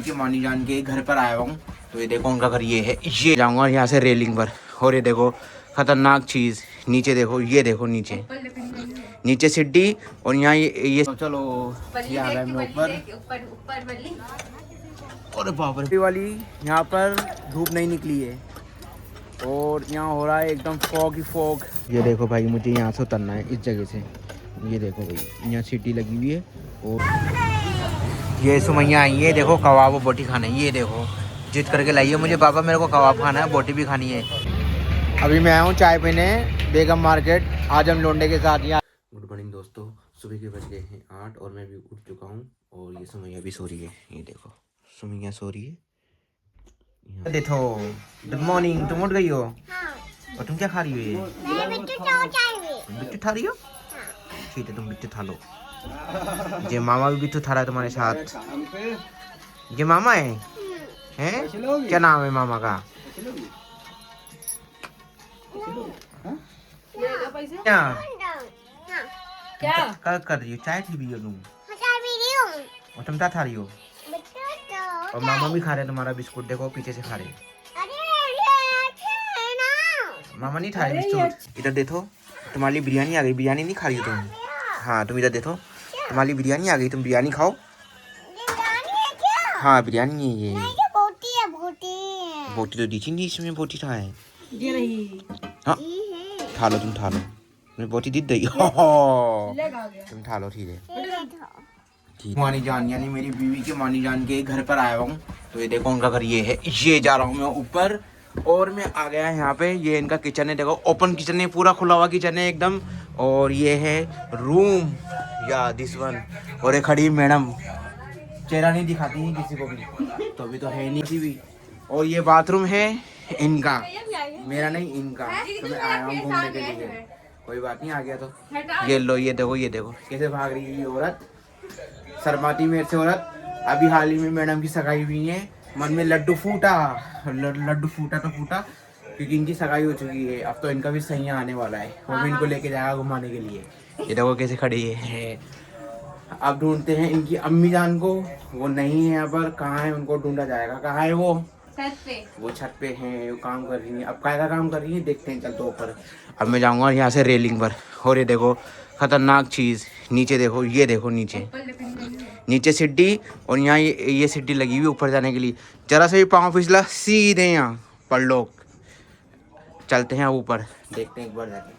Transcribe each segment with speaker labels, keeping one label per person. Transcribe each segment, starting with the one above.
Speaker 1: कि मानी जान के घर पर आया हूँ। तो ये देखो उनका घर ये है, ये जाऊंगा यहाँ से रेलिंग पर। और ये देखो खतरनाक चीज, नीचे देखो, ये देखो नीचे नीचे सीढ़ी और यहाँ ये चलो ये आ गए मैं ऊपर। अरे बाप रे वाली, यहाँ पर धूप नहीं निकली है और यहाँ हो रहा है एकदम फॉग ही फॉग। ये देखो भाई, मुझे यहाँ से उतरना है इस जगह से। ये देखो भाई, यहाँ सीटी लगी हुई है और ये सुमैया आई है, देखो कबाब और बोटी खाना है। ये देखो जिद करके लाई है मुझे, पापा मेरे को कबाब खाना है, बोटी भी खानी है। अभी मैं आया हूँ चाय पीने बेगम मार्केट, आज हम लौंडे के साथ यहाँ। गुड मॉर्निंग दोस्तों, सुबह के बज गए हैं 8 और मैं भी उठ चुका हूँ और ये सुमैया भी सो रही है। ये देखो सुमैया सो रही है। देखो गुड मॉर्निंग, तुम उठ गई हो? हाँ। और तुम क्या खा रही हो? ये बिट्टू खा रही हो? ठीक है, तुम बिट्टू खा लो। ये मामा भी बिट्टू खा रहा है तुम्हारे साथ। ये मामा है हैं? क्या नाम है मामा का? क्या कर रही हो? चाय पी रही हो तुम? और तुम क्या खा रही हो? और मामा भी खा रहे हैं तुम्हारा बिस्कुट, देखो पीछे से खा रहे हैं। मामा नहीं खा रहे बिस्कुट। इधर देखो तुम्हारी बिरयानी आ गई। बिरयानी नहीं खा रही हो तुम? हाँ तुम इधर देखो, तुम्हारी बिरयानी आ गई, तुम बिरयानी खाओ। हाँ बिरयानी है ये। बोटी तो दिखी नहीं इसमें, बोटी कहाँ है? हाँ खा लो, तुम खा लो, मैं बोटी दिख गई। तुम खा लो, ठीक है। मानी जान यानी मेरी बीवी के मानी जान के घर पर आया हूँ। तो ये देखो उनका घर ये है, ये जा रहा हूँ मैं ऊपर और मैं आ गया यहाँ पे। ये इनका किचन है, देखो ओपन किचन है, पूरा खुला हुआ किचन है एकदम। और ये है रूम या दिस वन। और ये खड़ी मैडम, चेहरा नहीं दिखाती है किसी को भी, तो अभी तो है नहीं भी। और ये बाथरूम है इनका, मेरा नहीं इनका। तो मैं आया हूँ घूमने के लिए, कोई बात नहीं, आ गया तो। ये लो, ये देखो, ये देखो कैसे भाग रही है ये औरत, शर्माती मेरे से औरत। अभी हाल ही में मैडम की सगाई हुई है, मन में लड्डू फूटा, लड्डू फूटा तो फूटा, क्योंकि इनकी सगाई हो चुकी है। अब तो इनका भी सैया आने वाला है, वो भी इनको लेके जाएगा घुमाने के लिए। ये देखो कैसे खड़ी है। अब ढूंढते हैं इनकी अम्मी जान को, वो नहीं है यहाँ पर। कहाँ है, उनको ढूंढा जाएगा। कहाँ है वो? छत पे। वो छत पे हैं, वो काम कर रही है। अब क्या काम कर रही है देखते हैं, चलते ऊपर। अब मैं जाऊँगा यहाँ से रेलिंग पर। और ये देखो खतरनाक चीज़, नीचे देखो, ये देखो नीचे सीढ़ी और यहाँ ये सीढ़ी लगी हुई ऊपर जाने के लिए। जरा से भी पाँव फिसला सीधे यहाँ पर लोग। चलते हैं ऊपर, देखते हैं एक बार जाके।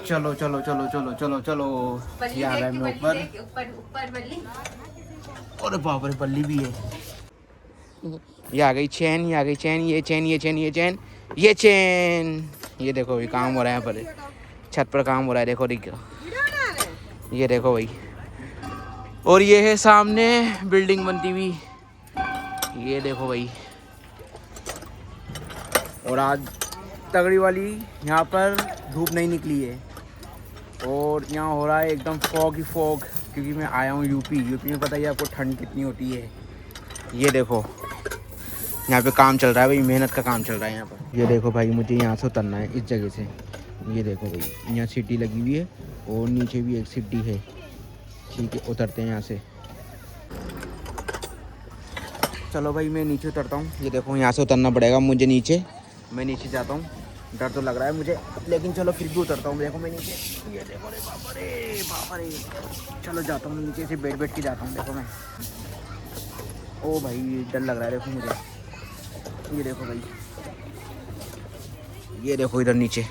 Speaker 1: चलो चलो चलो चलो चलो चलो, ये आ गए मैं ऊपर। अरे बाप रे, बल्ली भी है। ये आ गई चैन, ये आ गई चैन, ये चैन, ये चैन, ये चैन, ये चैन। ये देखो भाई काम हो रहा है यहाँ पर, छत पर काम हो रहा है, देखो ये देखो भाई। और ये है सामने बिल्डिंग बनती हुई, ये देखो भाई। और आज तगड़ी वाली यहाँ पर धूप नहीं निकली है और यहाँ हो रहा है एकदम फॉग ही फॉग, क्योंकि मैं आया हूँ यूपी में पता ही आपको ठंड कितनी होती है। ये देखो यहाँ पे काम चल रहा है भाई, मेहनत का काम चल रहा है यहाँ पर। ये देखो भाई, मुझे यहाँ से उतरना है इस जगह से। ये देखो भाई, यहाँ सीटी लगी हुई है और नीचे भी एक सीटी है, ठीक है। उतरते हैं यहाँ से, चलो भाई मैं नीचे उतरता हूँ। ये देखो यहाँ से उतरना पड़ेगा मुझे नीचे, मैं नीचे जाता हूँ। डर तो लग रहा है मुझे, लेकिन चलो फिर भी उतरता हूँ। देखो मैं नीचे, ये देखो, रे बाबा रे, चलो जाता हूँ नीचे से, बैठ के जाता हूँ। देखो मैं, ओ भाई डर लग रहा है, देखो मुझे। ये देखो भाई, ये देखो इधर नीचे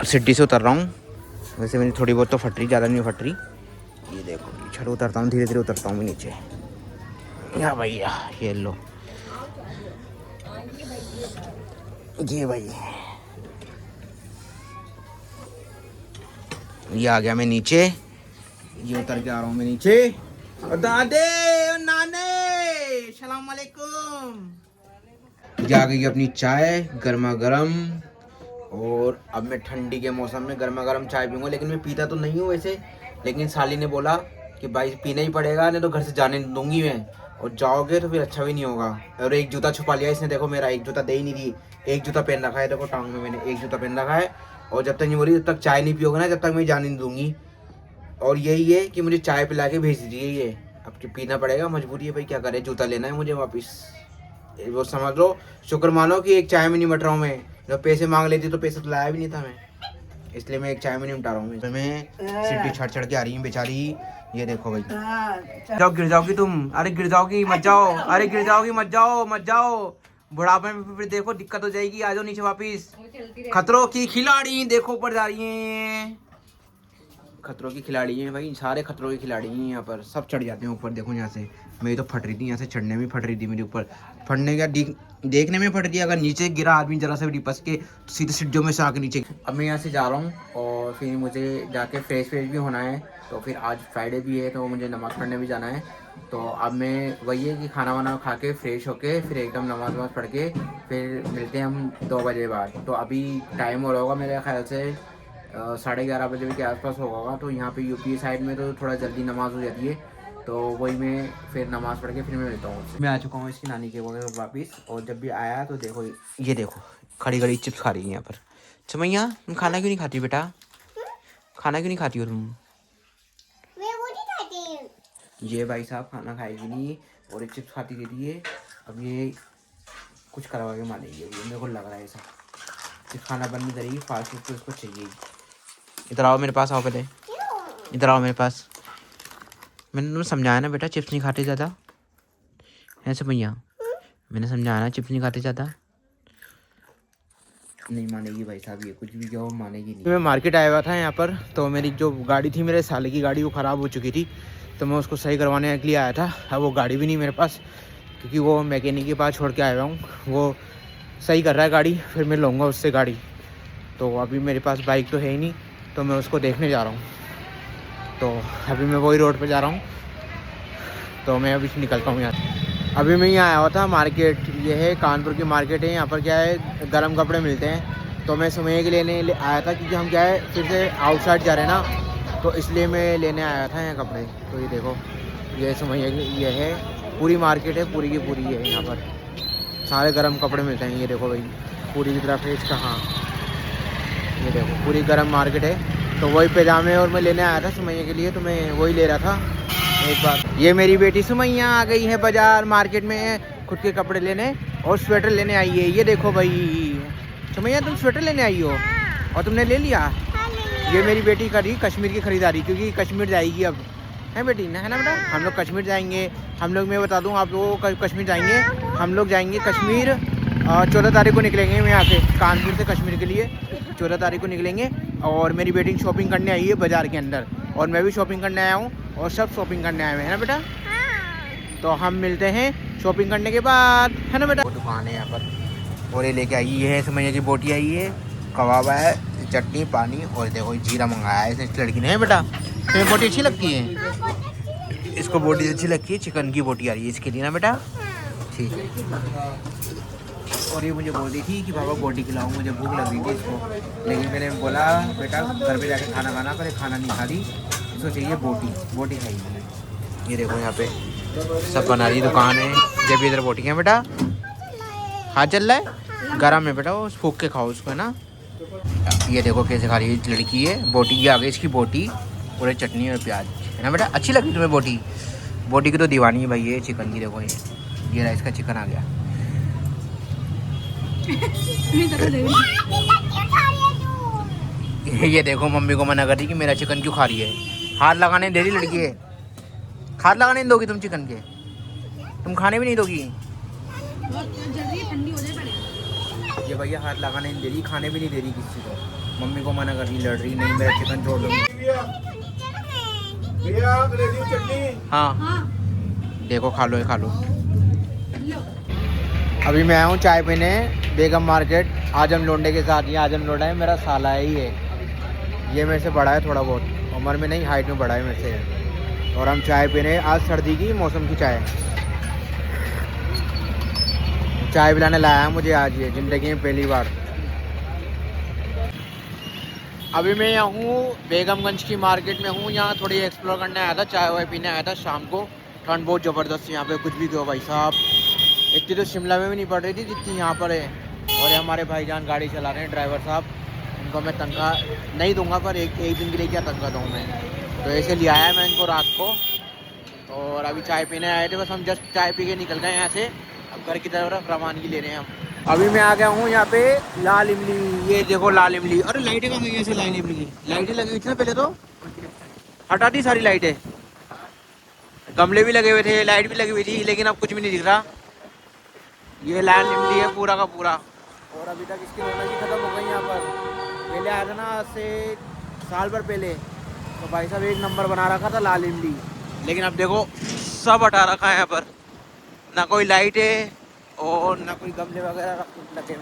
Speaker 1: सीढ़ी से उतर रहा हूँ। वैसे मेरी थोड़ी बहुत तो फट रही, ज़्यादा नहीं फट रही। ये देखो चलो उतरता हूँ, धीरे धीरे उतरता हूँ मैं नीचे। या भैया ये लो, ये भाई ये आ गया मैं नीचे। ये उतर के आ रहा हूँ मैं नीचे। और दादे और नाने सलाम वालेकुम। जा गई अपनी चाय गर्मा गर्म। और अब मैं ठंडी के मौसम में गर्मा गर्म चाय पीऊँगा, लेकिन मैं पीता तो नहीं हूँ वैसे, लेकिन साली ने बोला कि भाई पीना ही पड़ेगा, नहीं तो घर से जाने दूंगी मैं, और जाओगे तो फिर अच्छा भी नहीं होगा। और एक जूता छुपा लिया इसने, देखो मेरा एक जूता दे ही नहीं रही। एक जूता पहन रखा है, देखो टांग में मैंने एक जूता पहन रखा है। और जब तक नहीं बोली तब तक चाय नहीं पियोगे ना, जब तक मैं जाने नहीं दूंगी। और यही है कि मुझे चाय पिला के भेज दीजिए। ये अब पीना पड़ेगा, मजबूरी है भाई, क्या करे, जूता लेना है मुझे वापस। वो समझ लो, शुक्र मानो कि एक चाय में नहीं मट रहा हूँ मैं। जब पैसे मांग लेती तो पैसे तो लाया भी नहीं था मैं, इसलिए मैं एक चाय में नहीं उठा रहा हूँ। मैं सीढ़ी चढ़ चढ़ के आ रही हूँ बेचारी। ये देखो भाई, जाओ गिर जाओगी तुम, अरे गिर जाओगी मत जाओ, अरे गिर जाओगी मत जाओ, मत जाओ, बुढ़ापे में फिर देखो दिक्कत हो जाएगी। आ जाओ नीचे वापिस। खतरों की खिलाड़ी देखो ऊपर जा रही है, खतरों की खिलाड़ी हैं भाई, सारे खतरों की खिलाड़ी हैं यहाँ पर, सब चढ़ जाते हैं ऊपर। देखो यहाँ से मेरी तो फट रही थी, यहाँ से चढ़ने में फट रही थी मेरे ऊपर, फटने का देखने में फट रही। अगर नीचे गिरा आदमी जरा से भी डिपस के सीधे सीढ़ियों में से आके नीचे। अब मैं यहाँ से जा रहा हूँ और फिर मुझे जाके फ्रेश भी होना है। तो फिर आज फ्राइडे भी है तो मुझे नमाज़ पढ़ने भी जाना है। तो अब मैं वही है कि खाना वाना खा के फ्रेश होके फिर एकदम नमाज वमाज पढ़ के फिर मिलते हैं हम 2 बजे बाद। तो अभी टाइम हो रहा होगा मेरे ख्याल से 11:30 बजे के आसपास होगा। तो यहाँ पे यूपी साइड में तो थोड़ा जल्दी नमाज़ हो जाती है। तो वही मैं फिर नमाज़ पढ़ के फिर मैं मिलता हूँ। मैं आ चुका हूँ इसकी नानी के वगैरह वापस। और जब भी आया तो देखो, ये देखो खड़ी खड़ी चिप्स खा रही है यहाँ पर। सुमैया तुम खाना क्यों नहीं खाती बेटा, खाना क्यों नहीं खाती हो तुम? ये भाई साहब खाना खाएगी नहीं और एक चिप्स खाती रहती है। अब ये कुछ करवा के मानेगी, मेरे को लग रहा है ऐसा कि खाना बंद नहीं करेगी, फास्ट फूड तो उसको चाहिए। इधर आओ मेरे पास, आओ पहले इधर आओ मेरे पास। मैंने तुम्हें समझाया ना बेटा चिप्स नहीं खाते ज़्यादा, ऐसे भैया मैंने समझाया ना चिप्स नहीं खाते ज़्यादा। नहीं मानेगी भाई साहब, ये कुछ भी क्या मानेगी नहीं। मैं मार्केट आया हुआ था यहाँ पर, तो मेरी जो गाड़ी थी मेरे साले की गाड़ी, वो ख़राब हो चुकी थी। तो मैं उसको सही करवाने के लिए आया था। अब वो गाड़ी भी नहीं मेरे पास, क्योंकि वो मैकेनिक के पास छोड़ के आया हुआ हूँ। वो सही कर रहा है गाड़ी, फिर मैं लूँगा उससे गाड़ी। तो अभी मेरे पास बाइक तो है ही नहीं, तो मैं उसको देखने जा रहा हूँ। तो अभी मैं वही रोड पे जा रहा हूँ। तो मैं अभी निकलता हूँ यहाँ। अभी मैं यहाँ आया हुआ था मार्केट, ये है कानपुर की मार्केट है। यहाँ पर क्या है, गर्म कपड़े मिलते हैं। तो मैं सुमैया के लेने आया था, क्योंकि हम क्या है फिर से आउटसाइड जा रहे हैं ना, तो इसलिए मैं लेने आया था यहाँ कपड़े। तो ये देखो, ये सुमैया की ये है पूरी मार्केट है, पूरी की पूरी है। यहाँ पर सारे गर्म कपड़े मिलते हैं। ये देखो भाई पूरी की तरफ है इसका, हाँ ये देखो पूरी गर्म मार्केट है। तो वही पैजामे और मैं लेने आया था सुमैया के लिए, तो मैं वही ले रहा था एक बार। ये मेरी बेटी सुमैया आ गई है बाजार मार्केट में खुद के कपड़े लेने और स्वेटर लेने आई है। ये देखो भाई सुमैया, तुम स्वेटर लेने आई हो और तुमने ले लिया। ये मेरी बेटी करी कश्मीर की खरीदारी, क्योंकि कश्मीर जाएगी अब, है बेटी, है ना बेटा? हम लोग कश्मीर जाएंगे। हम लोग, मैं बता दूं आप लोगों को, कश्मीर जाएंगे हम लोग, जाएंगे कश्मीर 14 तारीख को निकलेंगे। मैं यहाँ से कानपुर से कश्मीर के लिए 14 तारीख को निकलेंगे। और मेरी बेटी शॉपिंग करने आई है बाज़ार के अंदर, और मैं भी शॉपिंग करने आया हूँ, और सब शॉपिंग करने आए हुए हैं ना बेटा। तो हम मिलते हैं शॉपिंग करने के बाद, है ना बेटा। वो दुकान है यहाँ पर, और ये लेके आई ये है सुमैया की बोटी आई है, कबाब है, चटनी पानी, और देखो जीरा मंगाया है इस लड़की ने। बेटा तुम्हें बोटी अच्छी लगती है? इसको बोटी अच्छी लगती है, चिकन की बोटी आ रही है इसके लिए ना बेटा, ठीक है। और ये मुझे बोल रही थी कि पापा बोटी खिलाऊं, मुझे भूख लग रही थी इसको, लेकिन मैंने बोला बेटा घर पे जाके खाना खाना, पर खाना नहीं खा रही, इसको चाहिए बोटी खाई। ये देखो यहाँ पे सब बना रही दुकान है। जब इधर बोटी है बेटा, हाथ चल रहा है गर्म है बेटा, वो फूक के खाओ उसको, है ना। ये देखो कैसे खा रही है लड़की है बोटी। ये आ गई इसकी बोटी, पूरे चटनी और प्याज, है ना बेटा। अच्छी लगी तुम्हें बोटी? बोटी की तो दीवानी है भाई ये चिकन की। देखो ये रहा इसका चिकन आ गया। ये देखो मम्मी को मना कर दी कि मेरा चिकन क्यों खा रही है। हाथ लगाने दे रही लड़की है, हाथ लगाने नहीं दोगी तुम चिकन के? तुम खाने भी नहीं दोगी? ये भैया हाथ लगाने नहीं दे रही, खाने भी नहीं दे रही किसी को। मम्मी को मना कर रही, लड़ रही, नहीं मेरा चिकन छोड़ दो। हाँ देखो खा लो, खा लो। अभी मैं आया हूँ चाय पीने बेगम मार्केट आजम लोंडे के साथ। ये आजम लोंडा है मेरा साला ही है, ये मेरे से बड़ा है थोड़ा बहुत, उम्र में नहीं हाइट में बड़ा है मेरे से। और हम चाय पीने, आज सर्दी की मौसम की चाय पिलाने लाया है मुझे आज, ये ज़िंदगी में पहली बार। अभी मैं यहाँ हूँ बेगमगंज की मार्केट में हूँ, यहाँ थोड़ी एक्सप्लोर करने आया था, चाय वाय पीने आया था शाम को। ठंड बहुत ज़बरदस्त यहाँ पे, कुछ भी कहो भाई साहब, इतनी तो शिमला में भी नहीं पड़ रही थी जितनी यहाँ पर है। और ये हमारे भाईजान गाड़ी चला रहे हैं ड्राइवर साहब, उनको मैं तनख्वाह नहीं दूंगा, पर एक दिन के लिए क्या तनख्वाह दूँ मैं। तो ऐसे लिया है मैं इनको रात को। और अभी चाय पीने आए थे, बस हम जस्ट चाय पी के निकल गए यहाँ से। अब घर की तरफ रवानगी ले रहे हैं हम। अभी मैं आ गया हूँ यहाँ पे लाल इमली। ये देखो लाल इमली। अरे लाइटें कहाँ गई ऐसे लाल इमली की? लाइटें लगी हुई थी ना पहले, तो हटा दी सारी लाइटें। गमले भी लगे हुए थे, लाइट भी लगी हुई थी, लेकिन अब कुछ भी नहीं दिख रहा। ये लाल इमली है पूरा का पूरा। और अभी तक इसकी रौनक ही खत्म हो गई यहाँ पर। पहले आया था ना, आज से साल भर पहले, तो भाई साहब एक नंबर बना रखा था लाल इमली। लेकिन अब देखो सब हटा रखा है यहाँ पर। ना कोई लाइट है और ना कोई गमले वगैरह लगे हुए।